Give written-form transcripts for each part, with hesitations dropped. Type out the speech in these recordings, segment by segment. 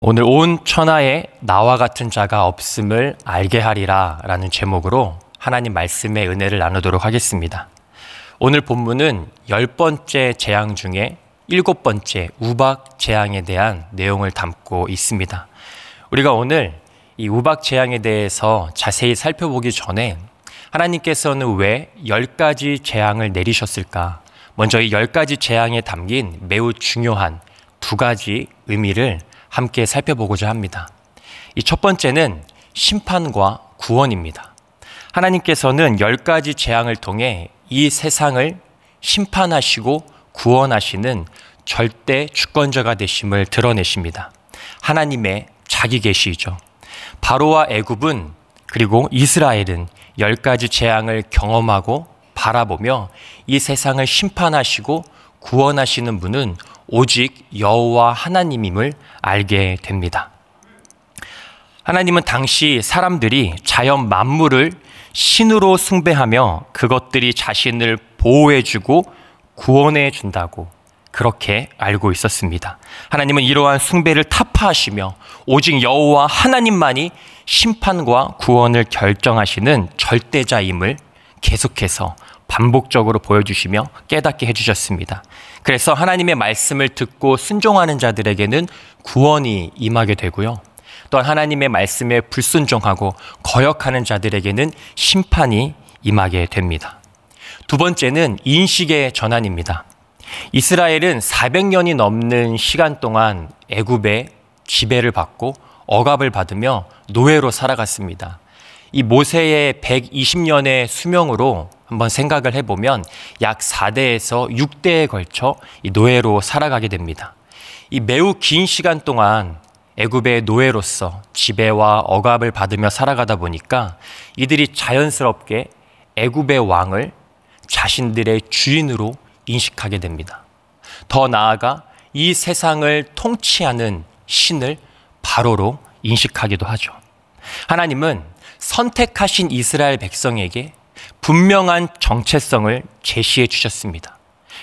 오늘 온 천하에 나와 같은 자가 없음을 알게 하리라 라는 제목으로 하나님 말씀의 은혜를 나누도록 하겠습니다. 오늘 본문은 10번째 재앙 중에 7번째 우박 재앙에 대한 내용을 담고 있습니다. 우리가 오늘 이 우박 재앙에 대해서 자세히 살펴보기 전에 하나님께서는 왜 10가지 재앙을 내리셨을까? 먼저 이 10가지 재앙에 담긴 매우 중요한 2가지 의미를 함께 살펴보고자 합니다. 이 첫 번째는 심판과 구원입니다. 하나님께서는 10가지 재앙을 통해 이 세상을 심판하시고 구원하시는 절대 주권자가 되심을 드러내십니다. 하나님의 자기 계시이죠. 바로와 애굽은 그리고 이스라엘은 10가지 재앙을 경험하고 바라보며 이 세상을 심판하시고 구원하시는 분은 오직 여호와 하나님임을 알게 됩니다. 하나님은 당시 사람들이 자연 만물을 신으로 숭배하며 그것들이 자신을 보호해주고 구원해준다고 그렇게 알고 있었습니다. 하나님은 이러한 숭배를 타파하시며 오직 여호와 하나님만이 심판과 구원을 결정하시는 절대자임을 계속해서 반복적으로 보여주시며 깨닫게 해주셨습니다. 그래서 하나님의 말씀을 듣고 순종하는 자들에게는 구원이 임하게 되고요. 또한 하나님의 말씀에 불순종하고 거역하는 자들에게는 심판이 임하게 됩니다. 두 번째는 인식의 전환입니다. 이스라엘은 400년이 넘는 시간 동안 애굽의 지배를 받고 억압을 받으며 노예로 살아갔습니다. 이 모세의 120년의 수명으로 한번 생각을 해보면 약 4대에서 6대에 걸쳐 이 노예로 살아가게 됩니다. 이 매우 긴 시간 동안 애굽의 노예로서 지배와 억압을 받으며 살아가다 보니까 이들이 자연스럽게 애굽의 왕을 자신들의 주인으로 인식하게 됩니다. 더 나아가 이 세상을 통치하는 신을 바로로 인식하기도 하죠. 하나님은 선택하신 이스라엘 백성에게 분명한 정체성을 제시해 주셨습니다.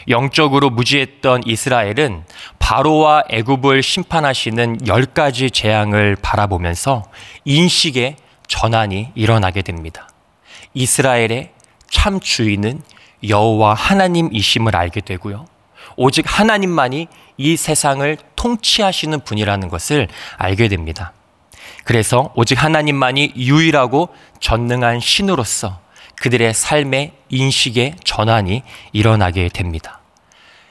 영적으로 무지했던 이스라엘은 바로와 애굽을 심판하시는 10가지 재앙을 바라보면서 인식의 전환이 일어나게 됩니다. 이스라엘의 참 주인은 여호와 하나님이심을 알게 되고요. 오직 하나님만이 이 세상을 통치하시는 분이라는 것을 알게 됩니다. 그래서 오직 하나님만이 유일하고 전능한 신으로서 그들의 삶의 인식의 전환이 일어나게 됩니다.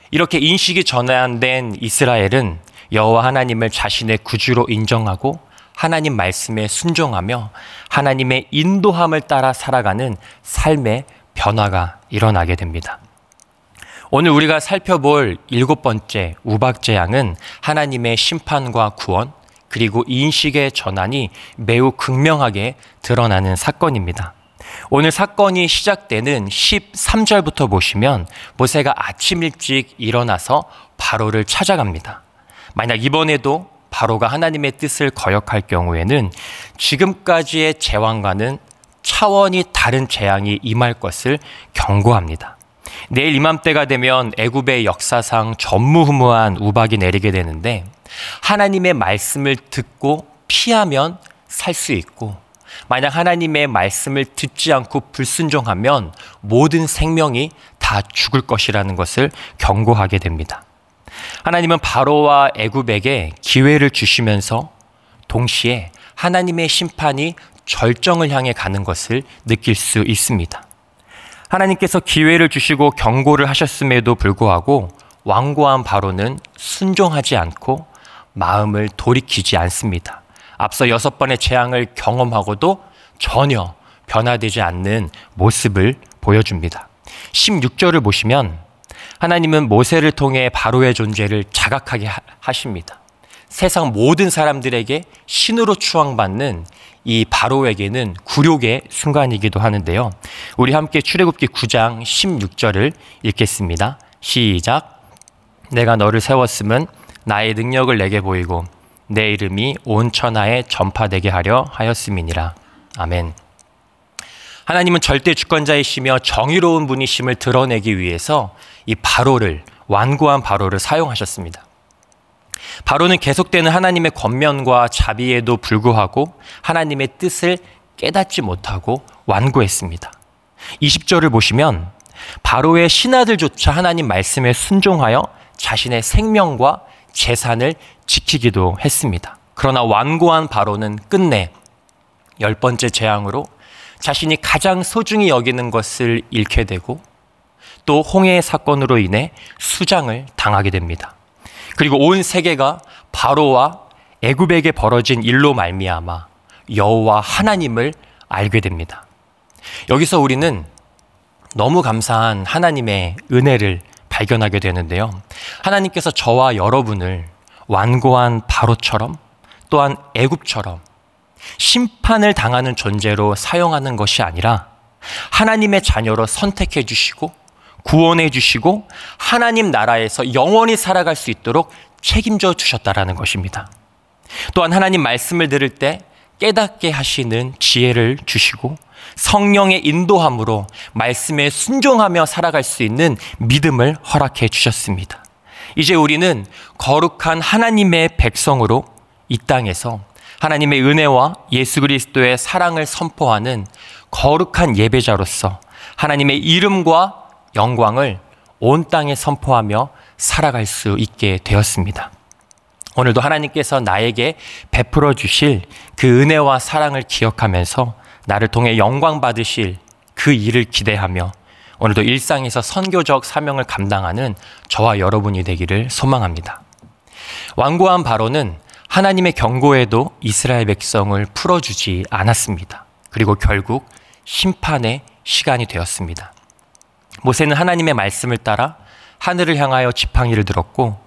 이렇게 인식이 전환된 이스라엘은 여호와 하나님을 자신의 구주로 인정하고 하나님 말씀에 순종하며 하나님의 인도함을 따라 살아가는 삶의 변화가 일어나게 됩니다. 오늘 우리가 살펴볼 7번째 우박재앙은 하나님의 심판과 구원 그리고 인식의 전환이 매우 극명하게 드러나는 사건입니다. 오늘 사건이 시작되는 13절부터 보시면 모세가 아침 일찍 일어나서 바로를 찾아갑니다. 만약 이번에도 바로가 하나님의 뜻을 거역할 경우에는 지금까지의 재앙과는 차원이 다른 재앙이 임할 것을 경고합니다. 내일 이맘때가 되면 애굽의 역사상 전무후무한 우박이 내리게 되는데 하나님의 말씀을 듣고 피하면 살 수 있고 만약 하나님의 말씀을 듣지 않고 불순종하면 모든 생명이 다 죽을 것이라는 것을 경고하게 됩니다. 하나님은 바로와 애굽에게 기회를 주시면서 동시에 하나님의 심판이 절정을 향해 가는 것을 느낄 수 있습니다. 하나님께서 기회를 주시고 경고를 하셨음에도 불구하고 완고한 바로는 순종하지 않고 마음을 돌이키지 않습니다. 앞서 6번의 재앙을 경험하고도 전혀 변화되지 않는 모습을 보여줍니다. 16절을 보시면 하나님은 모세를 통해 바로의 존재를 자각하게 하십니다. 세상 모든 사람들에게 신으로 추앙받는 이 바로에게는 굴욕의 순간이기도 하는데요. 우리 함께 출애굽기 9장 16절을 읽겠습니다. 시작. 내가 너를 세웠음은 나의 능력을 내게 보이고 내 이름이 온 천하에 전파되게 하려 하였음이니라. 아멘. 하나님은 절대 주권자이시며 정의로운 분이심을 드러내기 위해서 이 바로를 완고한 바로를 사용하셨습니다. 바로는 계속되는 하나님의 권면과 자비에도 불구하고 하나님의 뜻을 깨닫지 못하고 완고했습니다. 20절을 보시면 바로의 신하들조차 하나님 말씀에 순종하여 자신의 생명과 재산을 지키기도 했습니다. 그러나 완고한 바로는 끝내 10번째 재앙으로 자신이 가장 소중히 여기는 것을 잃게 되고 또 홍해의 사건으로 인해 수장을 당하게 됩니다. 그리고 온 세계가 바로와 애굽에게 벌어진 일로 말미암아 여호와 하나님을 알게 됩니다. 여기서 우리는 너무 감사한 하나님의 은혜를 발견하게 되는데요. 하나님께서 저와 여러분을 완고한 바로처럼 또한 애굽처럼 심판을 당하는 존재로 사용하는 것이 아니라 하나님의 자녀로 선택해 주시고 구원해 주시고 하나님 나라에서 영원히 살아갈 수 있도록 책임져 주셨다라는 것입니다. 또한 하나님 말씀을 들을 때 깨닫게 하시는 지혜를 주시고 성령의 인도함으로 말씀에 순종하며 살아갈 수 있는 믿음을 허락해 주셨습니다. 이제 우리는 거룩한 하나님의 백성으로 이 땅에서 하나님의 은혜와 예수 그리스도의 사랑을 선포하는 거룩한 예배자로서 하나님의 이름과 영광을 온 땅에 선포하며 살아갈 수 있게 되었습니다. 오늘도 하나님께서 나에게 베풀어 주실 그 은혜와 사랑을 기억하면서 나를 통해 영광 받으실 그 일을 기대하며 오늘도 일상에서 선교적 사명을 감당하는 저와 여러분이 되기를 소망합니다. 완고한 바로는 하나님의 경고에도 이스라엘 백성을 풀어주지 않았습니다. 그리고 결국 심판의 시간이 되었습니다. 모세는 하나님의 말씀을 따라 하늘을 향하여 지팡이를 들었고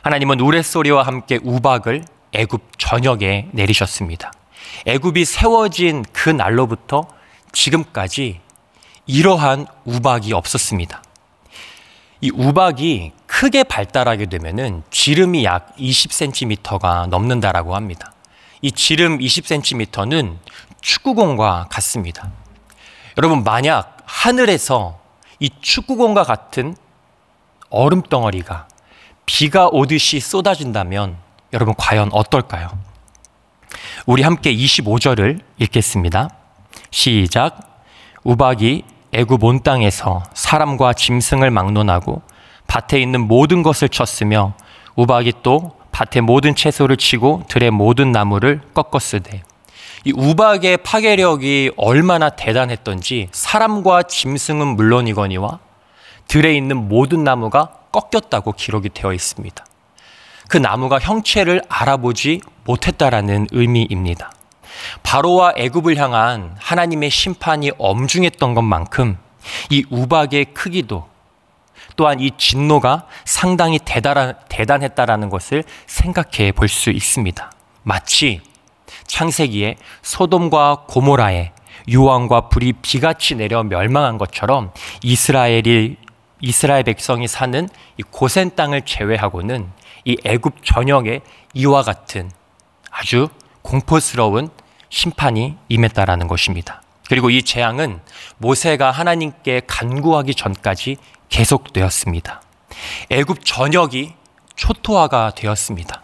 하나님은 우레소리와 함께 우박을 애굽 전역에 내리셨습니다. 애굽이 세워진 그 날로부터 지금까지 이러한 우박이 없었습니다. 이 우박이 크게 발달하게 되면은 지름이 약 20cm가 넘는다라고 합니다. 이 지름 20cm는 축구공과 같습니다. 여러분, 만약 하늘에서 이 축구공과 같은 얼음 덩어리가 비가 오듯이 쏟아진다면 여러분 과연 어떨까요? 우리 함께 25절을 읽겠습니다. 시작. 우박이 애굽 온 땅에서 사람과 짐승을 막론하고 밭에 있는 모든 것을 쳤으며 우박이 또 밭의 모든 채소를 치고 들의 모든 나무를 꺾었으되. 이 우박의 파괴력이 얼마나 대단했던지 사람과 짐승은 물론이거니와 들에 있는 모든 나무가 꺾였다고 기록이 되어 있습니다. 그 나무가 형체를 알아보지 못했다라는 의미입니다. 바로와 애굽을 향한 하나님의 심판이 엄중했던 것만큼 이 우박의 크기도 또한 이 진노가 상당히 대단했다라는 것을 생각해 볼 수 있습니다. 마치 창세기에 소돔과 고모라에 유황과 불이 비같이 내려 멸망한 것처럼 이스라엘 백성이 사는 이 고센 땅을 제외하고는 이 애굽 전역에 이와 같은 아주 공포스러운 심판이 임했다라는 것입니다. 그리고 이 재앙은 모세가 하나님께 간구하기 전까지 계속되었습니다. 애굽 전역이 초토화가 되었습니다.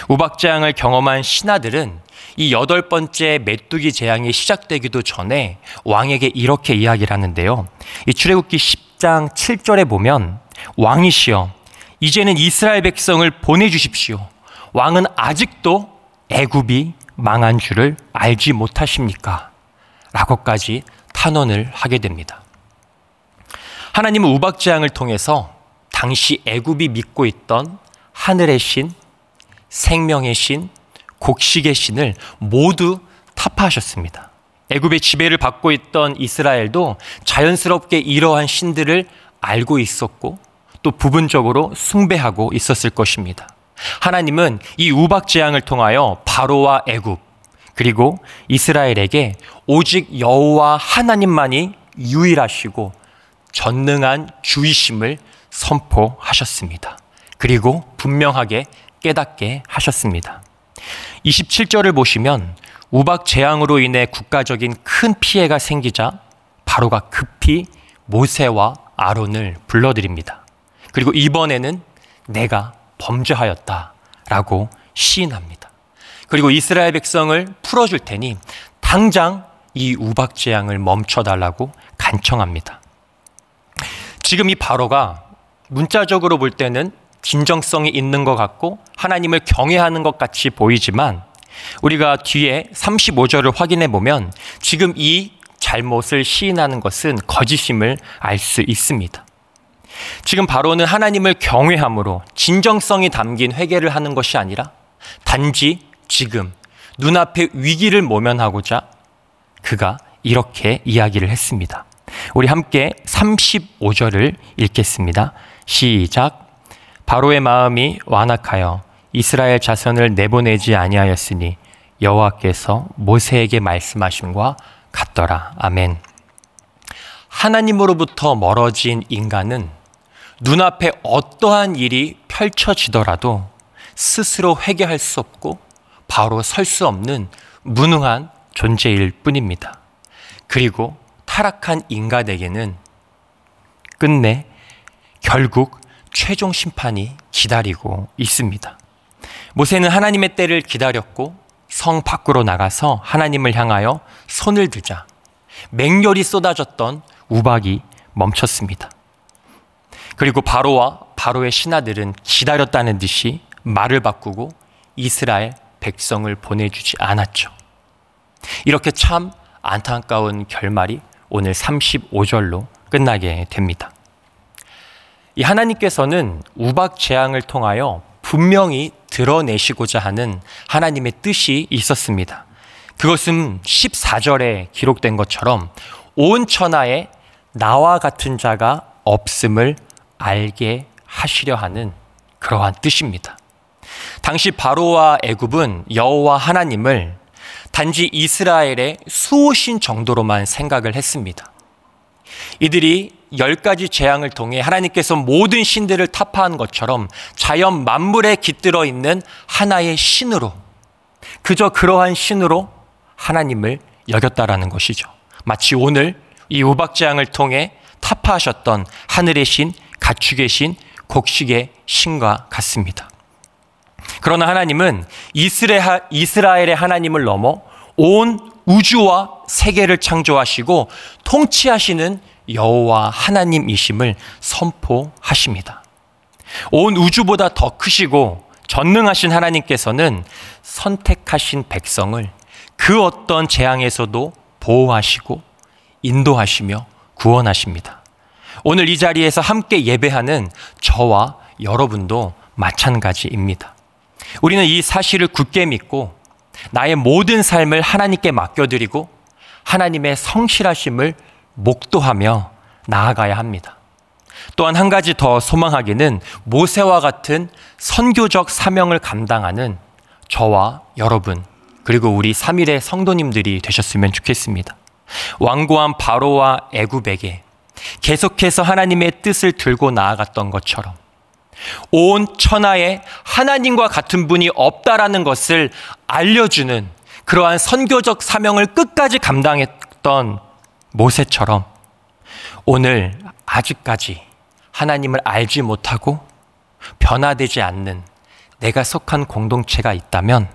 우박 재앙을 경험한 신하들은 이 8번째 메뚜기 재앙이 시작되기도 전에 왕에게 이렇게 이야기를 하는데요. 이 출애굽기 10장 7절에 보면 왕이시여 이제는 이스라엘 백성을 보내주십시오. 왕은 아직도 애굽이 망한 줄을 알지 못하십니까? 라고까지 탄원을 하게 됩니다. 하나님은 우박 재앙을 통해서 당시 애굽이 믿고 있던 하늘의 신, 생명의 신, 곡식의 신을 모두 타파하셨습니다. 애굽의 지배를 받고 있던 이스라엘도 자연스럽게 이러한 신들을 알고 있었고 또 부분적으로 숭배하고 있었을 것입니다. 하나님은 이 우박 재앙을 통하여 바로와 애굽 그리고 이스라엘에게 오직 여호와 하나님만이 유일하시고 전능한 주이심을 선포하셨습니다. 그리고 분명하게 깨닫게 하셨습니다. 27절을 보시면 우박 재앙으로 인해 국가적인 큰 피해가 생기자 바로가 급히 모세와 아론을 불러들입니다. 그리고 이번에는 내가 범죄하였다 라고 시인합니다. 그리고 이스라엘 백성을 풀어줄 테니 당장 이 우박 재앙을 멈춰달라고 간청합니다. 지금 이 바로가 문자적으로 볼 때는 진정성이 있는 것 같고 하나님을 경외하는 것 같이 보이지만 우리가 뒤에 35절을 확인해 보면 지금 이 잘못을 시인하는 것은 거짓임을 알 수 있습니다. 지금 바로는 하나님을 경외함으로 진정성이 담긴 회개를 하는 것이 아니라 단지 지금 눈앞의 위기를 모면하고자 그가 이렇게 이야기를 했습니다. 우리 함께 35절을 읽겠습니다. 시작. 바로의 마음이 완악하여 이스라엘 자손을 내보내지 아니하였으니 여호와께서 모세에게 말씀하심과 같더라. 아멘. 하나님으로부터 멀어진 인간은 눈앞에 어떠한 일이 펼쳐지더라도 스스로 회개할 수 없고 바로 설 수 없는 무능한 존재일 뿐입니다. 그리고 타락한 인간에게는 끝내 결국 최종 심판이 기다리고 있습니다. 모세는 하나님의 때를 기다렸고 성 밖으로 나가서 하나님을 향하여 손을 들자 맹렬히 쏟아졌던 우박이 멈췄습니다. 그리고 바로와 바로의 신하들은 기다렸다는 듯이 말을 바꾸고 이스라엘 백성을 보내주지 않았죠. 이렇게 참 안타까운 결말이 오늘 35절로 끝나게 됩니다. 이 하나님께서는 우박 재앙을 통하여 분명히 드러내시고자 하는 하나님의 뜻이 있었습니다. 그것은 14절에 기록된 것처럼 온 천하에 나와 같은 자가 없음을 알게 하시려 하는 그러한 뜻입니다. 당시 바로와 애굽은 여호와 하나님을 단지 이스라엘의 수호신 정도로만 생각을 했습니다. 이들이 10가지 재앙을 통해 하나님께서 모든 신들을 타파한 것처럼 자연 만물에 깃들어 있는 하나의 신으로, 그저 그러한 신으로 하나님을 여겼다라는 것이죠. 마치 오늘 이 우박 재앙을 통해 타파하셨던 하늘의 신, 가축의 신, 곡식의 신과 같습니다. 그러나 하나님은 이스라엘의 하나님을 넘어 온 우주와 세계를 창조하시고 통치하시는 여호와 하나님이심을 선포하십니다. 온 우주보다 더 크시고 전능하신 하나님께서는 선택하신 백성을 그 어떤 재앙에서도 보호하시고 인도하시며 구원하십니다. 오늘 이 자리에서 함께 예배하는 저와 여러분도 마찬가지입니다. 우리는 이 사실을 굳게 믿고 나의 모든 삶을 하나님께 맡겨드리고 하나님의 성실하심을 목도하며 나아가야 합니다. 또한 한 가지 더 소망하기는 모세와 같은 선교적 사명을 감당하는 저와 여러분 그리고 우리 3일의 성도님들이 되셨으면 좋겠습니다. 완고한 바로와 애굽에게 계속해서 하나님의 뜻을 들고 나아갔던 것처럼 온 천하에 하나님과 같은 분이 없다라는 것을 알려주는 그러한 선교적 사명을 끝까지 감당했던 모세처럼 오늘 아직까지 하나님을 알지 못하고 변화되지 않는 내가 속한 공동체가 있다면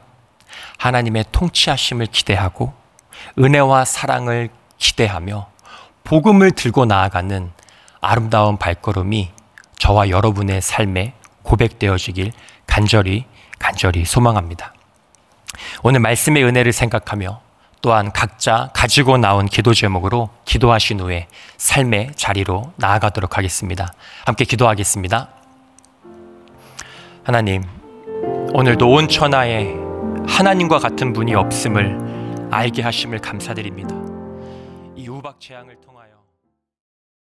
하나님의 통치하심을 기대하고 은혜와 사랑을 기대하며 복음을 들고 나아가는 아름다운 발걸음이 저와 여러분의 삶에 고백되어지길 간절히 소망합니다. 오늘 말씀의 은혜를 생각하며 또한 각자 가지고 나온 기도 제목으로 기도하신 후에 삶의 자리로 나아가도록 하겠습니다. 함께 기도하겠습니다. 하나님, 오늘도 온 천하에 하나님과 같은 분이 없음을 알게 하심을 감사드립니다. 이 우박 재앙을 통하여